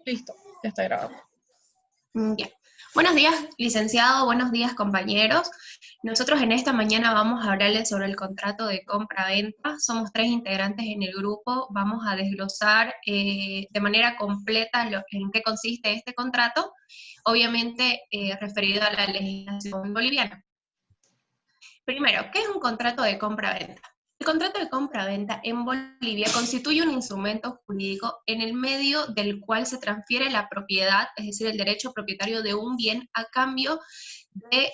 Listo, ya está grabado. Bien. Buenos días, licenciado, buenos días, compañeros. Nosotros en esta mañana vamos a hablarles sobre el contrato de compra-venta. Somos 3 integrantes en el grupo. Vamos a desglosar de manera completa en qué consiste este contrato, obviamente referido a la legislación boliviana. Primero, ¿qué es un contrato de compra-venta? El contrato de compra-venta en Bolivia constituye un instrumento jurídico en el medio del cual se transfiere la propiedad, es decir, el derecho propietario de un bien a cambio de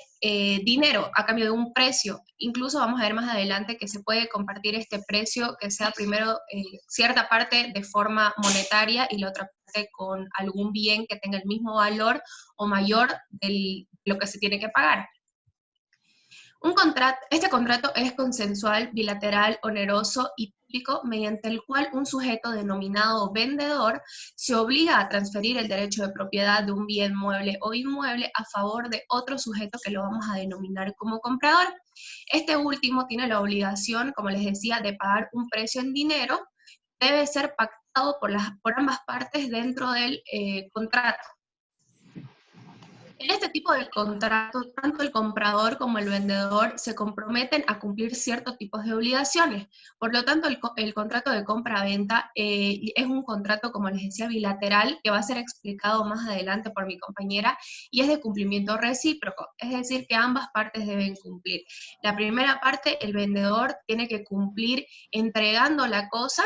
dinero, a cambio de un precio. Incluso vamos a ver más adelante que se puede compartir este precio, que sea primero cierta parte de forma monetaria y la otra parte con algún bien que tenga el mismo valor o mayor de lo que se tiene que pagar. Este contrato es consensual, bilateral, oneroso y público, mediante el cual un sujeto denominado vendedor se obliga a transferir el derecho de propiedad de un bien mueble o inmueble a favor de otro sujeto que lo vamos a denominar como comprador. Este último tiene la obligación, como les decía, de pagar un precio en dinero, debe ser pactado por ambas partes dentro del contrato. En este tipo de contrato, tanto el comprador como el vendedor se comprometen a cumplir ciertos tipos de obligaciones. Por lo tanto, el contrato de compra-venta es un contrato, como les decía, bilateral, que va a ser explicado más adelante por mi compañera, y es de cumplimiento recíproco, es decir, que ambas partes deben cumplir. La primera parte, el vendedor tiene que cumplir entregando la cosa,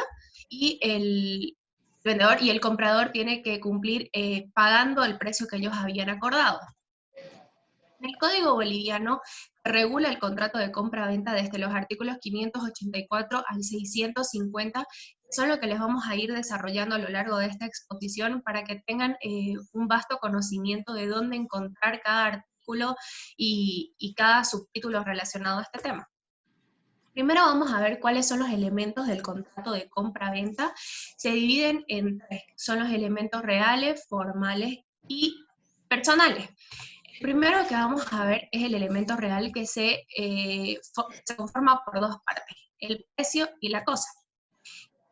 y el vendedor y el comprador tiene que cumplir pagando el precio que ellos habían acordado. El Código Boliviano regula el contrato de compra-venta desde los artículos 584 al 650, que son lo que les vamos a ir desarrollando a lo largo de esta exposición para que tengan un vasto conocimiento de dónde encontrar cada artículo y cada subtítulo relacionado a este tema. Primero vamos a ver cuáles son los elementos del contrato de compra-venta. Se dividen en 3, son los elementos reales, formales y personales. El primero que vamos a ver es el elemento real, que se conforma por 2 partes, el precio y la cosa.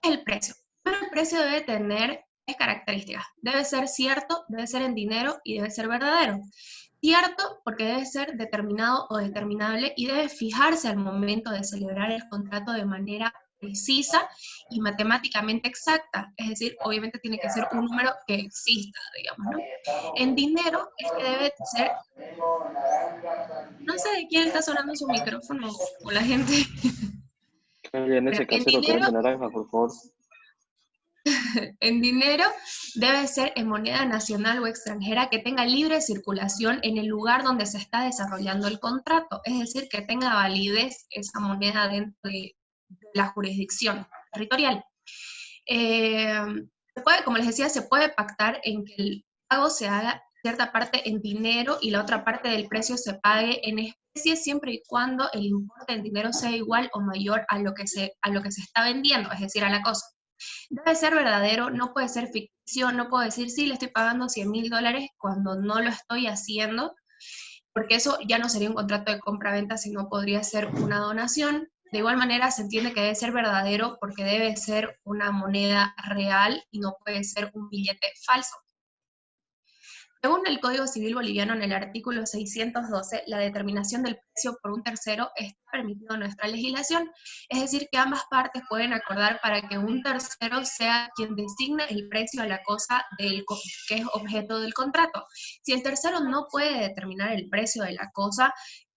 ¿Qué es el precio? Pero el precio debe tener 3 características. Debe ser cierto, debe ser en dinero y debe ser verdadero. Cierto, porque debe ser determinado o determinable y debe fijarse al momento de celebrar el contrato de manera precisa y matemáticamente exacta. Es decir, obviamente tiene que ser un número que exista, digamos, ¿no? En dinero, este debe ser... No sé de quién está sonando su micrófono o la gente. En Bueno, ese casero crema naranja, por favor. En dinero debe ser en moneda nacional o extranjera que tenga libre circulación en el lugar donde se está desarrollando el contrato, es decir, que tenga validez esa moneda dentro de la jurisdicción territorial. Como les decía, se puede pactar en que el pago se haga cierta parte en dinero y la otra parte del precio se pague en especie, siempre y cuando el importe en dinero sea igual o mayor a lo que se está vendiendo, es decir, a la cosa. Debe ser verdadero, no puede ser ficticio, no puedo decir, sí, le estoy pagando $100.000 cuando no lo estoy haciendo, porque eso ya no sería un contrato de compra-venta, sino podría ser una donación. De igual manera, se entiende que debe ser verdadero porque debe ser una moneda real y no puede ser un billete falso. Según el Código Civil Boliviano, en el artículo 612, la determinación del precio por un tercero está permitido en nuestra legislación, es decir, que ambas partes pueden acordar para que un tercero sea quien designa el precio a la cosa que es objeto del contrato. Si el tercero no puede determinar el precio de la cosa,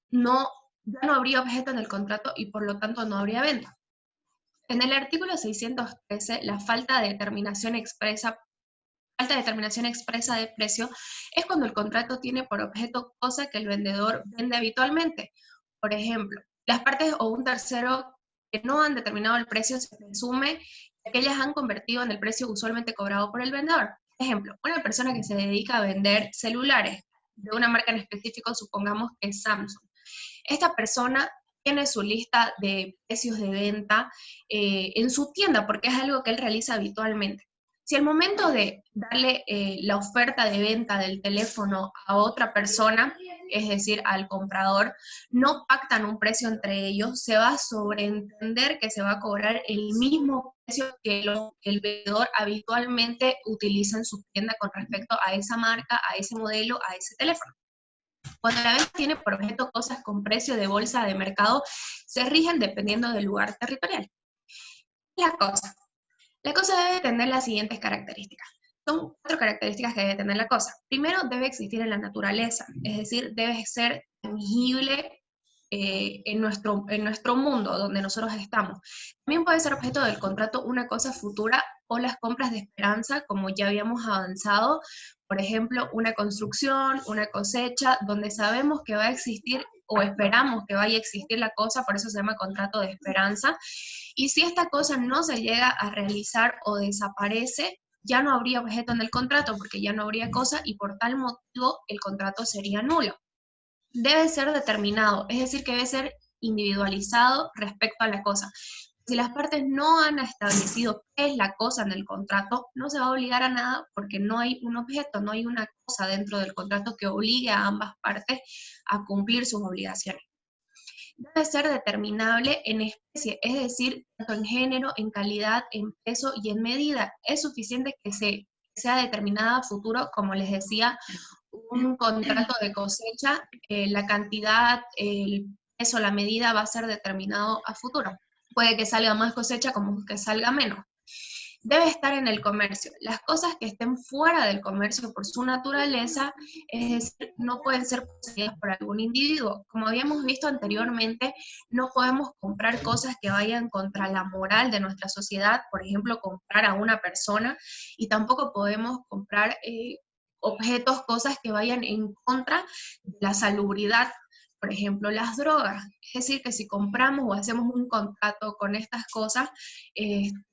ya no habría objeto en el contrato y por lo tanto no habría venta. En el artículo 613, la falta de determinación expresa de precio es cuando el contrato tiene por objeto cosa que el vendedor vende habitualmente. Por ejemplo, las partes o un tercero que no han determinado el precio se presume que ellas han convertido en el precio usualmente cobrado por el vendedor. Ejemplo, una persona que se dedica a vender celulares de una marca en específico, supongamos que es Samsung. Esta persona tiene su lista de precios de venta en su tienda porque es algo que él realiza habitualmente. Si al momento de darle la oferta de venta del teléfono a otra persona, es decir, al comprador, no pactan un precio entre ellos, se va a sobreentender que se va a cobrar el mismo precio que el vendedor habitualmente utiliza en su tienda con respecto a esa marca, a ese modelo, a ese teléfono. Cuando la venta tiene por objeto cosas con precio de bolsa de mercado, se rigen dependiendo del lugar territorial. La cosa debe tener las siguientes características. Son 4 características que debe tener la cosa. Primero, debe existir en la naturaleza, es decir, debe ser tangible en nuestro mundo, donde nosotros estamos. También puede ser objeto del contrato una cosa futura o las compras de esperanza, como ya habíamos avanzado, por ejemplo, una construcción, una cosecha, donde sabemos que va a existir o esperamos que vaya a existir la cosa, por eso se llama contrato de esperanza. Y si esta cosa no se llega a realizar o desaparece, ya no habría objeto en el contrato porque ya no habría cosa y por tal motivo el contrato sería nulo. Debe ser determinado, es decir, que debe ser individualizado respecto a la cosa. Si las partes no han establecido qué es la cosa en el contrato, no se va a obligar a nada porque no hay un objeto, no hay una cosa dentro del contrato que obligue a ambas partes a cumplir sus obligaciones. Debe ser determinable en especie, es decir, tanto en género, en calidad, en peso y en medida. Es suficiente que sea determinada a futuro, como les decía, un contrato de cosecha, la cantidad, el peso, la medida va a ser determinado a futuro. Puede que salga más cosecha como que salga menos. Debe estar en el comercio. Las cosas que estén fuera del comercio por su naturaleza, es decir, no pueden ser poseídas por algún individuo. Como habíamos visto anteriormente, no podemos comprar cosas que vayan contra la moral de nuestra sociedad, por ejemplo, comprar a una persona, y tampoco podemos comprar objetos, cosas que vayan en contra de la salubridad, por ejemplo, las drogas. Es decir, que si compramos o hacemos un contrato con estas cosas,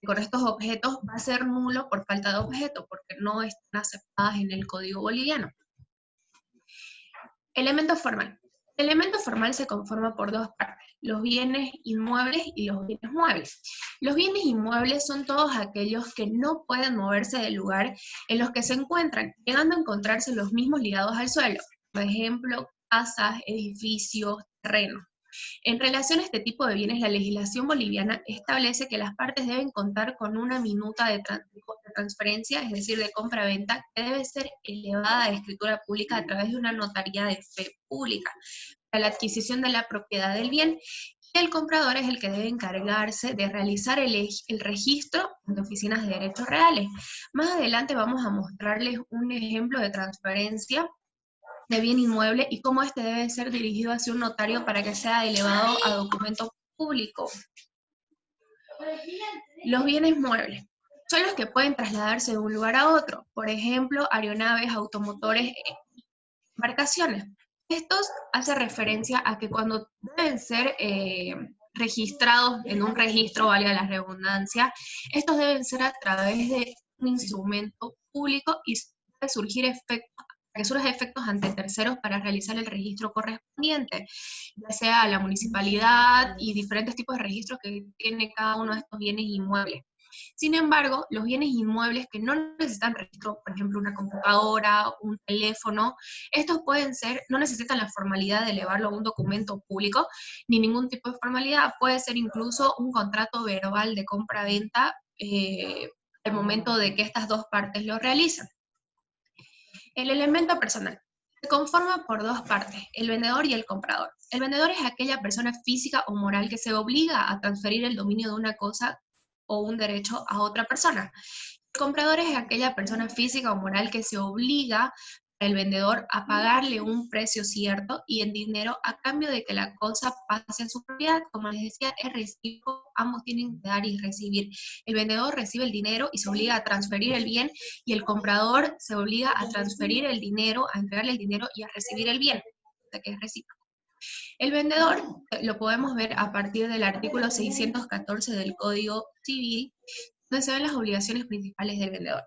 con estos objetos, va a ser nulo por falta de objeto, porque no están aceptadas en el Código Boliviano. Elemento formal. El elemento formal se conforma por 2 partes, los bienes inmuebles y los bienes muebles. Los bienes inmuebles son todos aquellos que no pueden moverse del lugar en los que se encuentran, llegando a encontrarse los mismos ligados al suelo. Por ejemplo, casas, edificios, terrenos. En relación a este tipo de bienes, la legislación boliviana establece que las partes deben contar con una minuta de transferencia, es decir, de compra-venta, que debe ser elevada a escritura pública a través de una notaría de fe pública para la adquisición de la propiedad del bien, y el comprador es el que debe encargarse de realizar el registro de oficinas de derechos reales. Más adelante vamos a mostrarles un ejemplo de transferencia de bien inmueble y cómo este debe ser dirigido hacia un notario para que sea elevado a documento público. Los bienes muebles son los que pueden trasladarse de un lugar a otro, por ejemplo, aeronaves, automotores, embarcaciones. Estos hacen referencia a que cuando deben ser registrados en un registro, valga la redundancia, estos deben ser a través de un instrumento público y debe surgir efectos ante terceros para realizar el registro correspondiente, ya sea la municipalidad y diferentes tipos de registros que tiene cada uno de estos bienes inmuebles. Sin embargo, los bienes inmuebles que no necesitan registro, por ejemplo, una computadora, un teléfono, estos no necesitan la formalidad de elevarlo a un documento público, ni ningún tipo de formalidad. Puede ser incluso un contrato verbal de compra-venta al momento de que estas 2 partes lo realizan. El elemento personal se conforma por 2 partes, el vendedor y el comprador. El vendedor es aquella persona física o moral que se obliga a transferir el dominio de una cosa o un derecho a otra persona. El comprador es aquella persona física o moral que se obliga al vendedor a pagarle un precio cierto y en dinero a cambio de que la cosa pase en su propiedad. Como les decía, es recíproco, ambos tienen que dar y recibir. El vendedor recibe el dinero y se obliga a transferir el bien, y el comprador se obliga a transferir el dinero, a entregarle el dinero y a recibir el bien, o sea que es recíproco. El vendedor lo podemos ver a partir del artículo 614 del Código Civil, donde se ven las obligaciones principales del vendedor.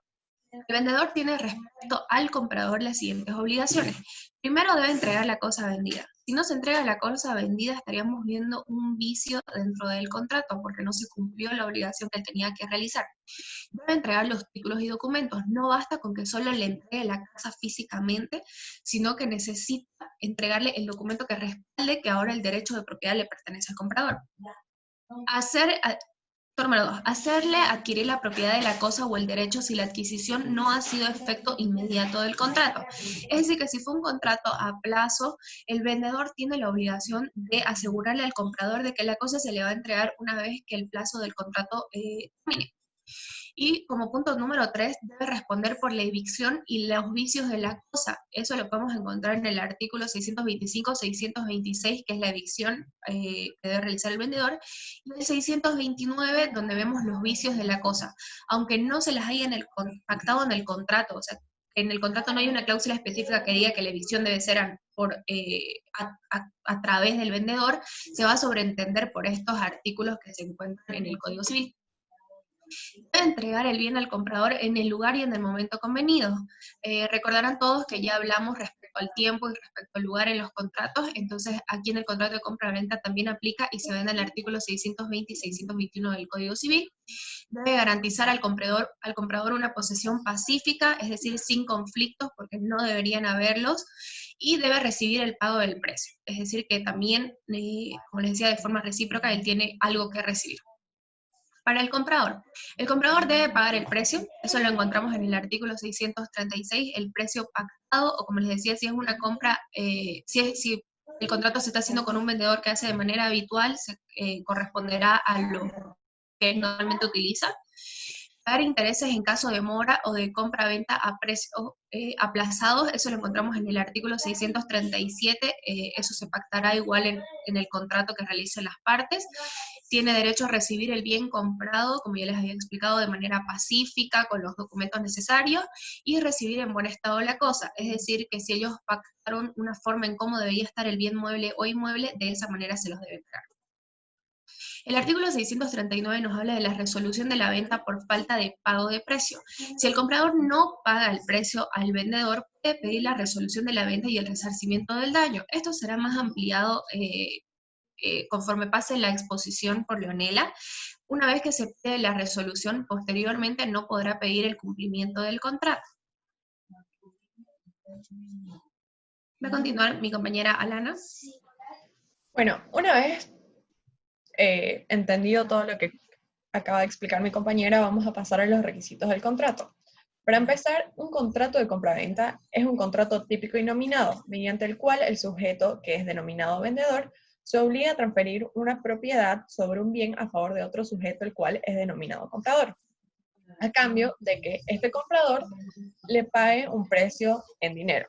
El vendedor tiene respecto al comprador las siguientes obligaciones. Primero, debe entregar la cosa vendida. Si no se entrega la cosa vendida, estaríamos viendo un vicio dentro del contrato, porque no se cumplió la obligación que tenía que realizar. Debe entregar los títulos y documentos. No basta con que solo le entregue la casa físicamente, sino que necesita entregarle el documento que respalde que ahora el derecho de propiedad le pertenece al comprador. Número 2. Hacerle adquirir la propiedad de la cosa o el derecho si la adquisición no ha sido efecto inmediato del contrato. Es decir, que si fue un contrato a plazo, el vendedor tiene la obligación de asegurarle al comprador de que la cosa se le va a entregar una vez que el plazo del contrato termine. Y como punto número 3, debe responder por la evicción y los vicios de la cosa. Eso lo podemos encontrar en el artículo 625-626, que es la evicción que debe realizar el vendedor, y el 629, donde vemos los vicios de la cosa. Aunque no se las haya pactado en el contrato, o sea, en el contrato no hay una cláusula específica que diga que la evicción debe ser a través del vendedor, se va a sobreentender por estos artículos que se encuentran en el Código Civil. Debe entregar el bien al comprador en el lugar y en el momento convenido. Recordarán todos que ya hablamos respecto al tiempo y respecto al lugar en los contratos, entonces aquí en el contrato de compra-venta también aplica y se ve en el artículo 620 y 621 del Código Civil. Debe garantizar al comprador una posesión pacífica, es decir, sin conflictos, porque no deberían haberlos, y debe recibir el pago del precio, es decir, que también, como les decía, de forma recíproca, él tiene algo que recibir. Para el comprador debe pagar el precio, eso lo encontramos en el artículo 636, el precio pactado, o como les decía, si es una compra, si el contrato se está haciendo con un vendedor que hace de manera habitual, corresponderá a lo que normalmente utiliza. Pagar intereses en caso de mora o de compra-venta a precios aplazados, eso lo encontramos en el artículo 637, eso se pactará igual en el contrato que realicen las partes. Tiene derecho a recibir el bien comprado, como ya les había explicado, de manera pacífica, con los documentos necesarios, y recibir en buen estado la cosa, es decir, que si ellos pactaron una forma en cómo debería estar el bien mueble o inmueble, de esa manera se los debe entregar. El artículo 639 nos habla de la resolución de la venta por falta de pago de precio. Si el comprador no paga el precio al vendedor, puede pedir la resolución de la venta y el resarcimiento del daño. Esto será más ampliado conforme pase la exposición por Leonela. Una vez que se pide la resolución, posteriormente no podrá pedir el cumplimiento del contrato. Va a continuar mi compañera Alana. Bueno, una vez entendido todo lo que acaba de explicar mi compañera, vamos a pasar a los requisitos del contrato. Para empezar, un contrato de compraventa es un contrato típico y nominado, mediante el cual el sujeto, que es denominado vendedor, se obliga a transferir una propiedad sobre un bien a favor de otro sujeto, el cual es denominado comprador, a cambio de que este comprador le pague un precio en dinero.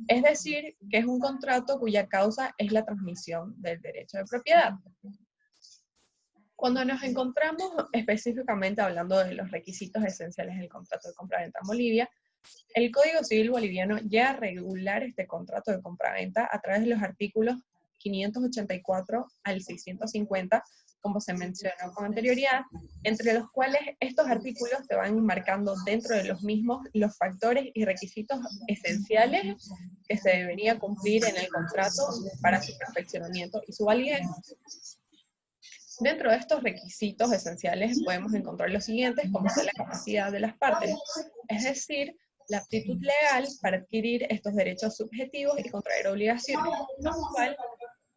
Es decir, que es un contrato cuya causa es la transmisión del derecho de propiedad. Cuando nos encontramos específicamente hablando de los requisitos esenciales del contrato de compraventa en Bolivia, el Código Civil boliviano llega a regular este contrato de compraventa a través de los artículos 584 al 650, como se mencionó con anterioridad, entre los cuales estos artículos te van marcando dentro de los mismos los factores y requisitos esenciales que se debería cumplir en el contrato para su perfeccionamiento y su validez. Dentro de estos requisitos esenciales podemos encontrar los siguientes, como son la capacidad de las partes, es decir, la aptitud legal para adquirir estos derechos subjetivos y contraer obligaciones, lo cual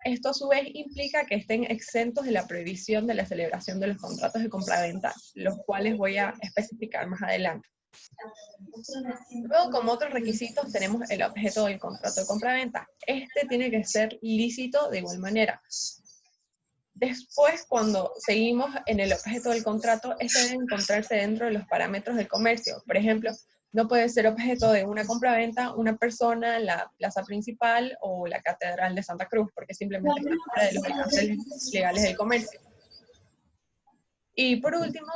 esto a su vez implica que estén exentos de la prohibición de la celebración de los contratos de compraventa, los cuales voy a especificar más adelante. Luego, como otros requisitos, tenemos el objeto del contrato de compraventa. Este tiene que ser lícito de igual manera. Después, cuando seguimos en el objeto del contrato, este debe encontrarse dentro de los parámetros del comercio. Por ejemplo, no puede ser objeto de una compraventa una persona, la plaza principal o la catedral de Santa Cruz, porque simplemente está fuera de los alcances legales del comercio. Y por último,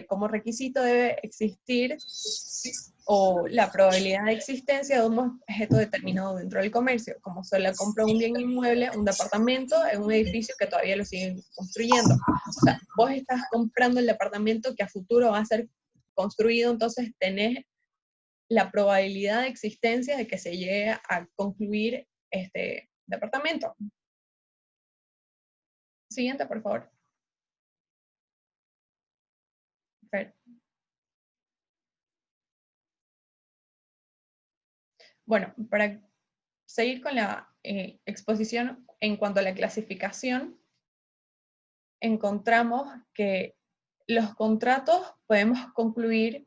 como requisito debe existir o la probabilidad de existencia de un objeto determinado dentro del comercio, como son la compra de un bien inmueble, un departamento en un edificio que todavía lo siguen construyendo. O sea, vos estás comprando el departamento que a futuro va a ser construido, entonces tenés la probabilidad de existencia de que se llegue a concluir departamento. Siguiente, por favor. Fer. Bueno, para seguir con la exposición en cuanto a la clasificación, encontramos que los contratos, podemos concluir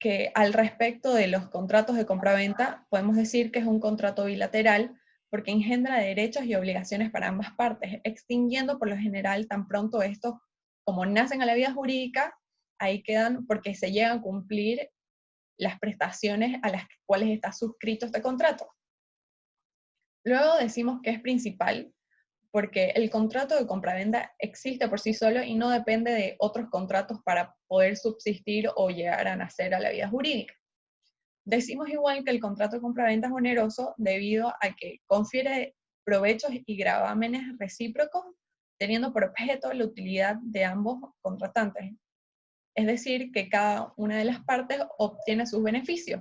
que al respecto de los contratos de compraventa, podemos decir que es un contrato bilateral porque engendra derechos y obligaciones para ambas partes, extinguiendo por lo general tan pronto estos, como nacen a la vida jurídica, ahí quedan porque se llegan a cumplir las prestaciones a las cuales está suscrito este contrato. Luego decimos que es principal, porque el contrato de compraventa existe por sí solo y no depende de otros contratos para poder subsistir o llegar a nacer a la vida jurídica. Decimos igual que el contrato de compraventa es oneroso debido a que confiere provechos y gravámenes recíprocos, teniendo por objeto la utilidad de ambos contratantes. Es decir, que cada una de las partes obtiene sus beneficios.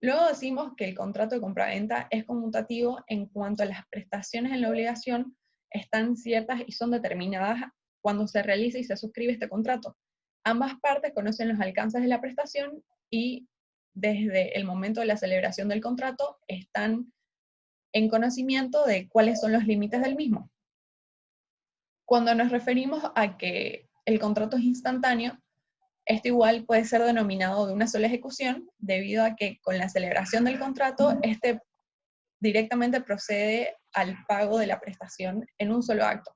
Luego decimos que el contrato de compraventa es conmutativo en cuanto a las prestaciones en la obligación están ciertas y son determinadas cuando se realiza y se suscribe este contrato. Ambas partes conocen los alcances de la prestación y desde el momento de la celebración del contrato están en conocimiento de cuáles son los límites del mismo. Cuando nos referimos a que el contrato es instantáneo, esto igual puede ser denominado de una sola ejecución, debido a que con la celebración del contrato, este directamente procede al pago de la prestación en un solo acto.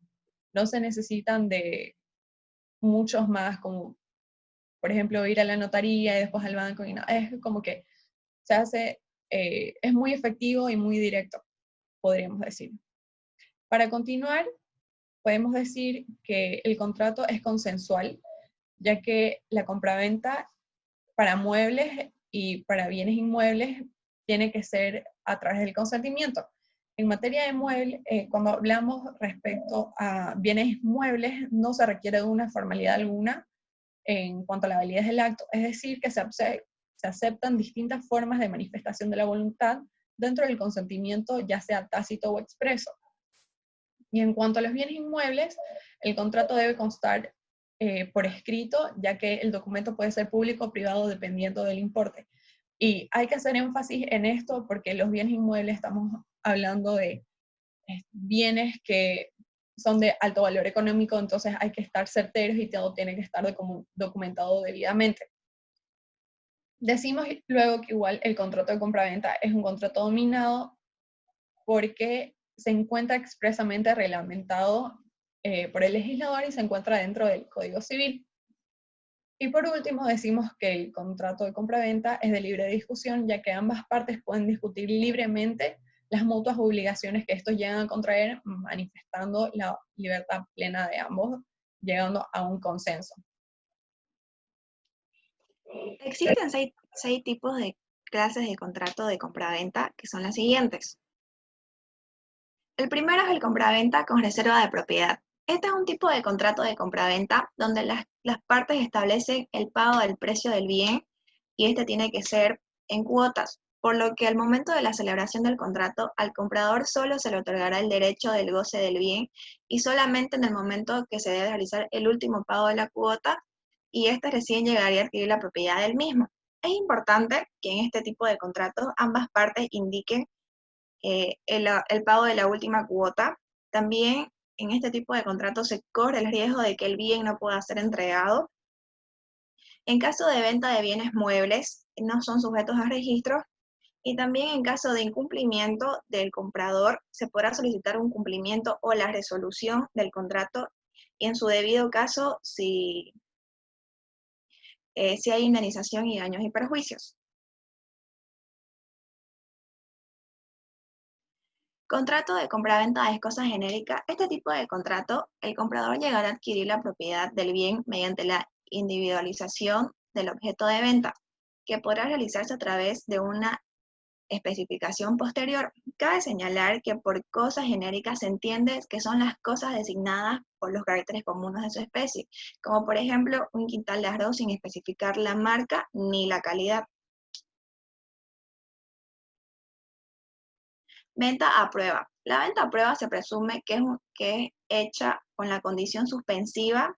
No se necesitan de muchos más, como por ejemplo ir a la notaría y después al banco, y no, es como que se hace, es muy efectivo y muy directo, podríamos decir. Para continuar, podemos decir que el contrato es consensual, ya que la compraventa para muebles y para bienes inmuebles tiene que ser a través del consentimiento. En materia de muebles, cuando hablamos respecto a bienes muebles, no se requiere de una formalidad alguna en cuanto a la validez del acto, es decir, que se aceptan distintas formas de manifestación de la voluntad dentro del consentimiento, ya sea tácito o expreso. Y en cuanto a los bienes inmuebles, el contrato debe constar por escrito, ya que el documento puede ser público o privado dependiendo del importe. Y hay que hacer énfasis en esto porque los bienes inmuebles estamos hablando de bienes que son de alto valor económico, entonces hay que estar certeros y todo tiene que estar documentado debidamente. Decimos luego que igual el contrato de compraventa es un contrato dominado porque se encuentra expresamente reglamentado por el legislador y se encuentra dentro del Código Civil. Y por último decimos que el contrato de compraventa es de libre discusión, ya que ambas partes pueden discutir libremente las mutuas obligaciones que estos llegan a contraer, manifestando la libertad plena de ambos, llegando a un consenso. Existen seis tipos de clases de contrato de compraventa, que son las siguientes. El primero es el compraventa con reserva de propiedad. Este es un tipo de contrato de compraventa donde las partes establecen el pago del precio del bien y este tiene que ser en cuotas, por lo que al momento de la celebración del contrato, al comprador solo se le otorgará el derecho del goce del bien y solamente en el momento que se debe realizar el último pago de la cuota y este recién llegaría a adquirir la propiedad del mismo. Es importante que en este tipo de contratos ambas partes indiquen el pago de la última cuota. También en este tipo de contratos se corre el riesgo de que el bien no pueda ser entregado. En caso de venta de bienes muebles, no son sujetos a registro. Y también en caso de incumplimiento del comprador, se podrá solicitar un cumplimiento o la resolución del contrato y en su debido caso si hay indemnización y daños y perjuicios. Contrato de compraventa es cosa genérica. Este tipo de contrato, el comprador llegará a adquirir la propiedad del bien mediante la individualización del objeto de venta, que podrá realizarse a través de una especificación posterior. Cabe señalar que por cosa genérica se entiende que son las cosas designadas por los caracteres comunes de su especie, como por ejemplo un quintal de arroz sin especificar la marca ni la calidad. Venta a prueba. La venta a prueba se presume que es hecha con la condición suspensiva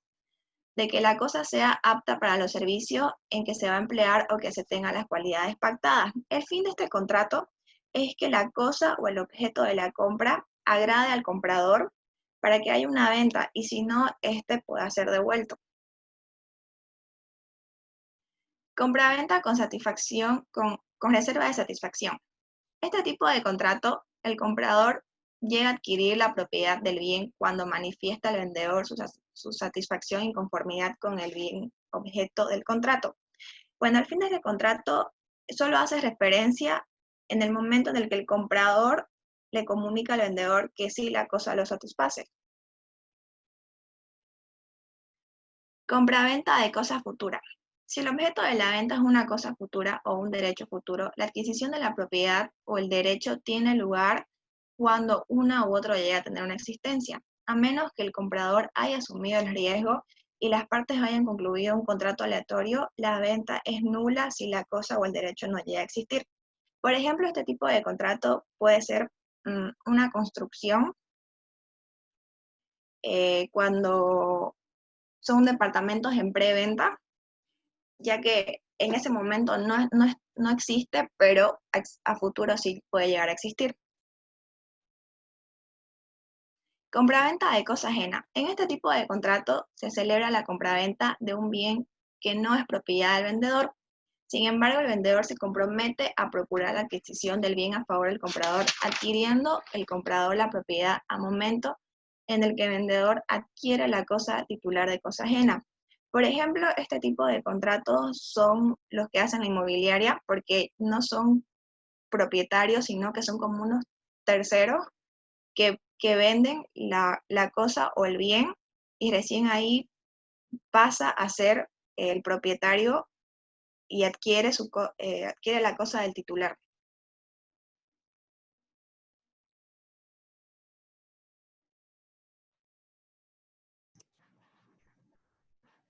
de que la cosa sea apta para los servicios en que se va a emplear o que se tengan las cualidades pactadas. El fin de este contrato es que la cosa o el objeto de la compra agrade al comprador para que haya una venta y si no, este pueda ser devuelto. Compraventa con satisfacción, con reserva de satisfacción. Este tipo de contrato, el comprador llega a adquirir la propiedad del bien cuando manifiesta al vendedor su satisfacción y conformidad con el bien objeto del contrato. Bueno, al fin de este contrato solo hace referencia en el momento en el que el comprador le comunica al vendedor que sí la cosa lo satisface. Compraventa de cosa futura. Si el objeto de la venta es una cosa futura o un derecho futuro, la adquisición de la propiedad o el derecho tiene lugar cuando una u otro llegue a tener una existencia, a menos que el comprador haya asumido el riesgo y las partes hayan concluido un contrato aleatorio, la venta es nula si la cosa o el derecho no llega a existir. Por ejemplo, este tipo de contrato puede ser una construcción cuando son departamentos en preventa, ya que en ese momento no existe, pero a futuro sí puede llegar a existir. Compraventa de cosa ajena. En este tipo de contrato se celebra la compraventa de un bien que no es propiedad del vendedor. Sin embargo, el vendedor se compromete a procurar la adquisición del bien a favor del comprador, adquiriendo el comprador la propiedad a momento en el que el vendedor adquiere la cosa titular de cosa ajena. Por ejemplo, este tipo de contratos son los que hacen la inmobiliaria porque no son propietarios, sino que son como unos terceros que venden la cosa o el bien y recién ahí pasa a ser el propietario y adquiere la cosa del titular.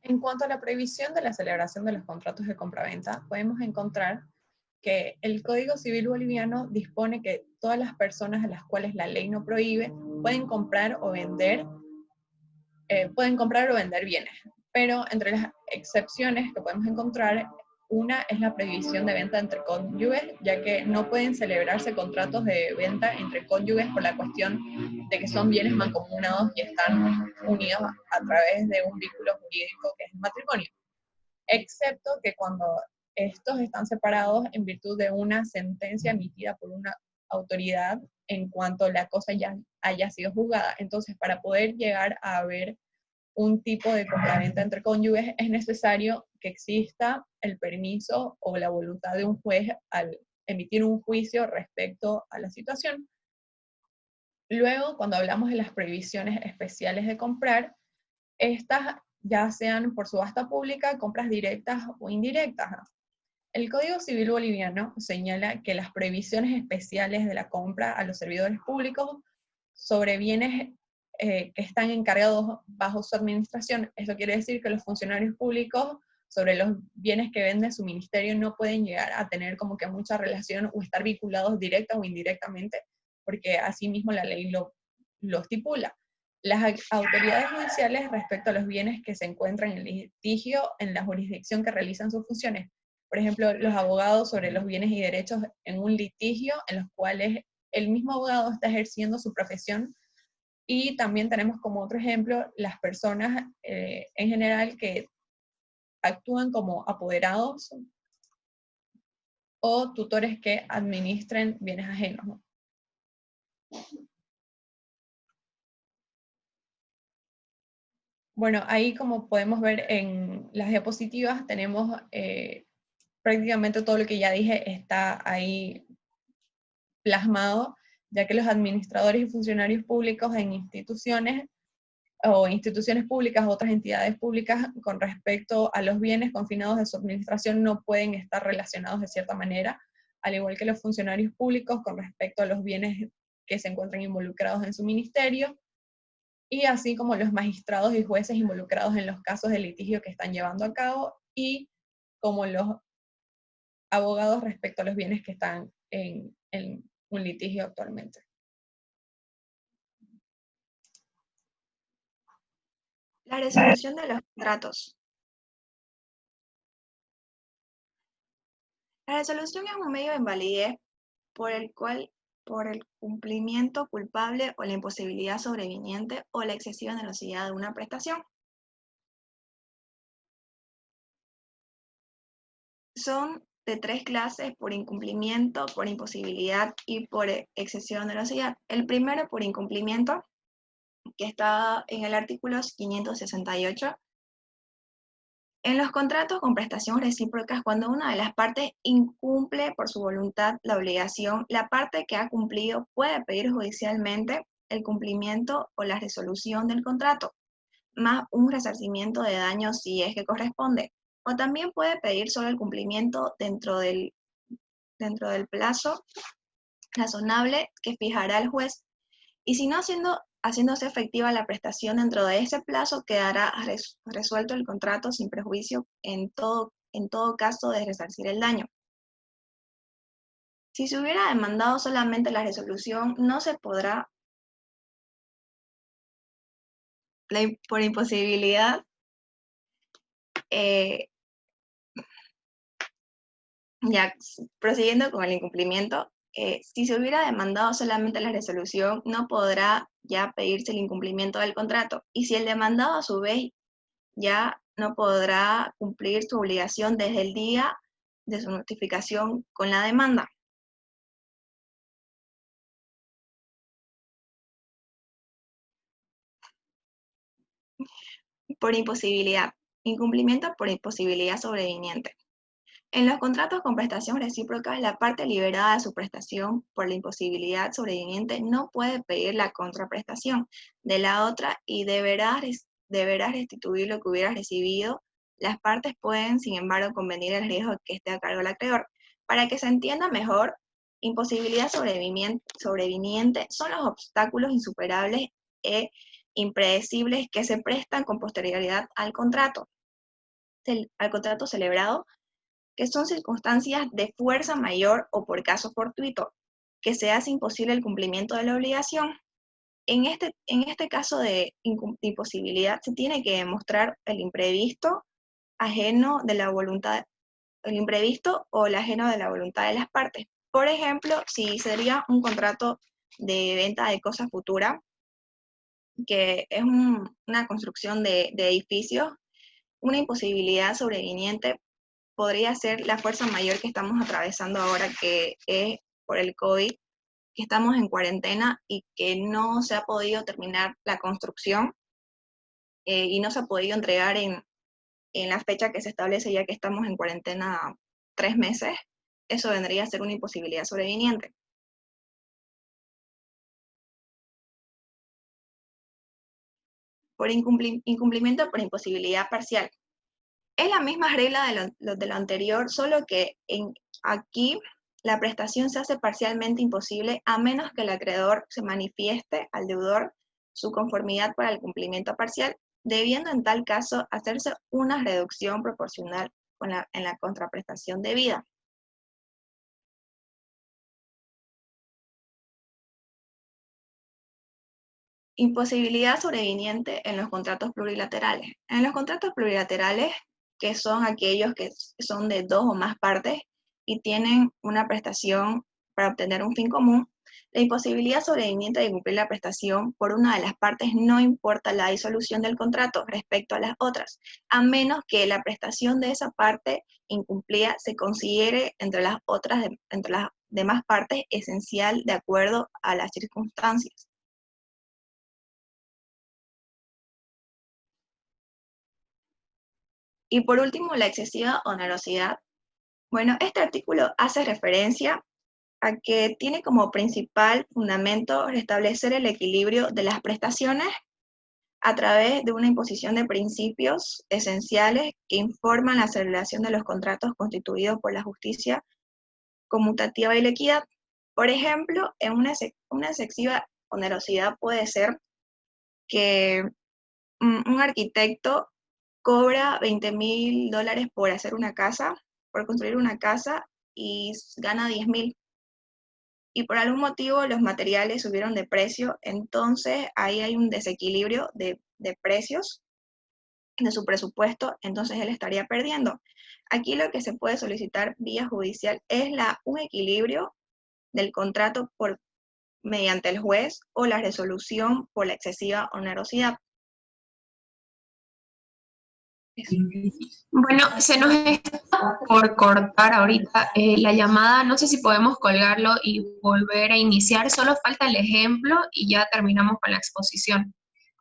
En cuanto a la prohibición de la celebración de los contratos de compraventa, podemos encontrar que el Código Civil boliviano dispone que todas las personas a las cuales la ley no prohíbe pueden comprar o vender bienes, pero entre las excepciones que podemos encontrar, una es la prohibición de venta entre cónyuges, ya que no pueden celebrarse contratos de venta entre cónyuges por la cuestión de que son bienes mancomunados y están unidos a través de un vínculo jurídico que es el matrimonio, excepto que cuando estos están separados en virtud de una sentencia emitida por una autoridad en cuanto la cosa ya haya sido juzgada. Entonces, para poder llegar a haber un tipo de compraventa entre cónyuges, es necesario que exista el permiso o la voluntad de un juez al emitir un juicio respecto a la situación. Luego, cuando hablamos de las prohibiciones especiales de comprar, estas ya sean por subasta pública, compras directas o indirectas. El Código Civil boliviano señala que las prohibiciones especiales de la compra a los servidores públicos sobre bienes que están encargados bajo su administración. Eso quiere decir que los funcionarios públicos sobre los bienes que vende su ministerio no pueden llegar a tener como que mucha relación o estar vinculados directa o indirectamente, porque así mismo la ley lo estipula. Las autoridades judiciales respecto a los bienes que se encuentran en litigio en la jurisdicción que realizan sus funciones. Por ejemplo, los abogados sobre los bienes y derechos en un litigio en los cuales el mismo abogado está ejerciendo su profesión. Y también tenemos como otro ejemplo las personas en general que actúan como apoderados o tutores que administren bienes ajenos, ¿no? Bueno, ahí como podemos ver en las diapositivas tenemos prácticamente todo lo que ya dije está ahí plasmado, ya que los administradores y funcionarios públicos en instituciones o instituciones públicas o otras entidades públicas con respecto a los bienes confinados de su administración no pueden estar relacionados de cierta manera, al igual que los funcionarios públicos con respecto a los bienes que se encuentran involucrados en su ministerio, y así como los magistrados y jueces involucrados en los casos de litigio que están llevando a cabo, y como los abogados respecto a los bienes que están en un litigio actualmente. La resolución de los contratos. La resolución es un medio de invalidez por el cumplimiento culpable o la imposibilidad sobreviniente o la excesiva onerosidad de una prestación. Son de 3 clases: por incumplimiento, por imposibilidad y por excesiva onerosidad. El primero, por incumplimiento, que está en el artículo 568. En los contratos con prestación recíprocas, cuando una de las partes incumple por su voluntad la obligación, la parte que ha cumplido puede pedir judicialmente el cumplimiento o la resolución del contrato, más un resarcimiento de daños si es que corresponde. O también puede pedir solo el cumplimiento dentro del plazo razonable que fijará el juez. Y si no haciéndose efectiva la prestación dentro de ese plazo, quedará resuelto el contrato sin perjuicio en todo caso de resarcir el daño. Si se hubiera demandado solamente la resolución, no se podrá, por imposibilidad, ya prosiguiendo con el incumplimiento, si se hubiera demandado solamente la resolución, no podrá ya pedirse el incumplimiento del contrato. Y si el demandado a su vez ya no podrá cumplir su obligación desde el día de su notificación con la demanda. Por imposibilidad. Incumplimiento por imposibilidad sobreviniente. En los contratos con prestación recíproca, la parte liberada de su prestación por la imposibilidad sobreviniente no puede pedir la contraprestación de la otra y deberá restituir lo que hubiera recibido. Las partes pueden, sin embargo, convenir el riesgo que esté a cargo del acreedor. Para que se entienda mejor, imposibilidad sobreviniente son los obstáculos insuperables e impredecibles que se prestan con posterioridad al contrato celebrado, que son circunstancias de fuerza mayor o por caso fortuito, que se hace imposible el cumplimiento de la obligación. En este caso de imposibilidad se tiene que demostrar el imprevisto ajeno de la voluntad, el imprevisto o el ajeno de la voluntad de las partes. Por ejemplo, si sería un contrato de venta de cosa futura, que es una construcción de edificios, una imposibilidad sobreviniente podría ser la fuerza mayor que estamos atravesando ahora, que es por el COVID, que estamos en cuarentena y que no se ha podido terminar la construcción y no se ha podido entregar en la fecha que se establece, ya que estamos en cuarentena 3 meses. Eso vendría a ser una imposibilidad sobreviniente. Por incumplimiento por imposibilidad parcial. Es la misma regla de lo anterior, solo que aquí la prestación se hace parcialmente imposible a menos que el acreedor se manifieste al deudor su conformidad para el cumplimiento parcial, debiendo en tal caso hacerse una reducción proporcional en la contraprestación debida. Imposibilidad sobreviniente en los contratos plurilaterales. En los contratos plurilaterales, que son aquellos que son de 2 o más partes y tienen una prestación para obtener un fin común, la imposibilidad sobreviniente de cumplir la prestación por una de las partes no importa la disolución del contrato respecto a las otras, a menos que la prestación de esa parte incumplida se considere entre las demás partes esencial de acuerdo a las circunstancias. Y por último, la excesiva onerosidad. Bueno, este artículo hace referencia a que tiene como principal fundamento restablecer el equilibrio de las prestaciones a través de una imposición de principios esenciales que informan la celebración de los contratos constituidos por la justicia conmutativa y la equidad. Por ejemplo, en una excesiva onerosidad puede ser que un arquitecto cobra $20,000 por hacer una casa, por construir una casa, y gana 10,000. y por algún motivo los materiales subieron de precio, entonces ahí hay un desequilibrio de precios de su presupuesto, entonces él estaría perdiendo. Aquí lo que se puede solicitar vía judicial es un equilibrio del contrato mediante el juez o la resolución por la excesiva onerosidad. Bueno, se nos está por cortar ahorita la llamada, no sé si podemos colgarlo y volver a iniciar, solo falta el ejemplo y ya terminamos con la exposición.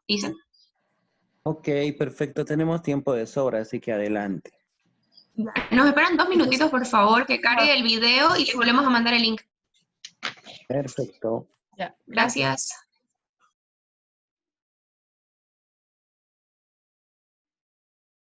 ¿Dicen? Ok, perfecto, tenemos tiempo de sobra, así que adelante. Nos esperan 2 minutitos, por favor, que cargue el video y les volvemos a mandar el link. Perfecto. Ya. Gracias.